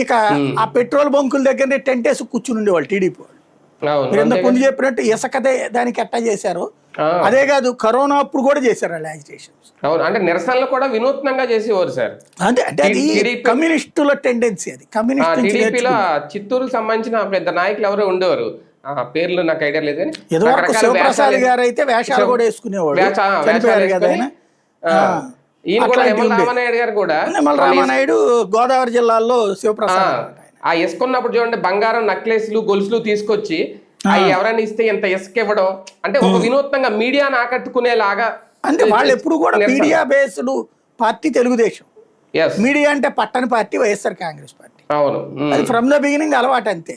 ఇక ఆ పెట్రోల్ బంకుల దగ్గరనే టెంట్ వేసి కూర్చుని ఉండేవాళ్ళు టీడీపీ వాళ్ళు. మీరు ఎంత ముందు చెప్పినట్టు ఇసుకదే దానికి ఎట్టా చేశారు. అదే కాదు కరోనా అప్పుడు కూడా చేశారు వాళ్ళు యాజిటేషన్స్. అంటే నిరసనలు కూడా వినూత్నంగా చేసేవారు సార్. అంటే అది కమ్యూనిస్టుల టెండెన్సీ. అది టీడీపీలో చిత్తూరుకు సంబంధించిన పెద్ద నాయకులు ఎవరో ఉండేవారు, పేర్లు నాకు ఐడియా లేదు కానీ శివప్రసాద్ గారు అయితే వేషాలు కూడా వేసుకునేవాడు, చనిపోయారు కదా ఆయన. ఈయన కూడా నిమ్మల రామనాయుడు గారు కూడా, నిమ్మల రామనాయుడు గోదావరి జిల్లాలో శివప్రసాద్ ఆ ఇసుకున్నప్పుడు చూడండి బంగారం నక్లెస్లు గొలుసులు తీసుకొచ్చి అవి ఎవరైనా ఇస్తే ఎంత ఇసుక ఇవ్వడం, అంటే ఒక వినూత్నంగా మీడియాను ఆకట్టుకునేలాగా. అంటే వాళ్ళు ఎప్పుడు కూడా media based party Telugu Desam, media అంటే పట్టణ పార్టీ వైఎస్ఆర్ కాంగ్రెస్ పార్టీ. అవును, అది ఫ్రమ్ ద బిగినింగ్ అలవాటు అంతే.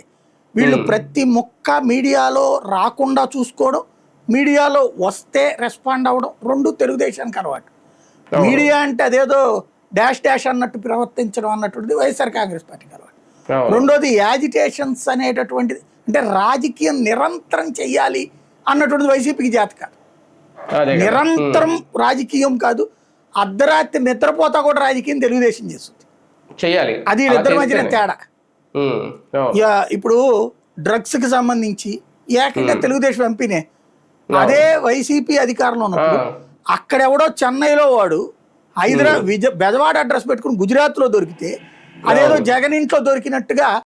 వీళ్ళు ప్రతి ముక్క మీడియాలో రాకుండా చూసుకోవడం, మీడియాలో వస్తే రెస్పాండ్ అవ్వడం, రెండు తెలుగుదేశానికి అలవాటు. మీడియా అంటే అదేదో డాష్ డాష్ అన్నట్టు ప్రవర్తించడం అన్నటువంటిది వైఎస్ఆర్ కాంగ్రెస్ పార్టీకి అలవాటు. రెండోది యాజిటేషన్స్ అనేటటువంటిది, అంటే రాజకీయం నిరంతరం చెయ్యాలి అన్నటువంటిది వైసీపీకి చేత కాదు. నిరంతరం రాజకీయం కాదు, అర్ధరాత్రి నిద్రపోతా కూడా రాజకీయం తెలుగుదేశం చేస్తుంది చెయ్యాలి. అది ఇద్దరి మధ్యన తేడా. ఇప్పుడు డ్రగ్స్ కి సంబంధించి ఏకంగా తెలుగుదేశం ఎంపీనే, అదే వైసీపీ అధికారంలో ఉన్నప్పుడు అక్కడెవడో చెన్నైలో వాడు బెజవాడ అడ్రస్ పెట్టుకుని గుజరాత్ లో దొరికితే అదేదో జగన్ ఇంట్లో దొరికినట్టుగా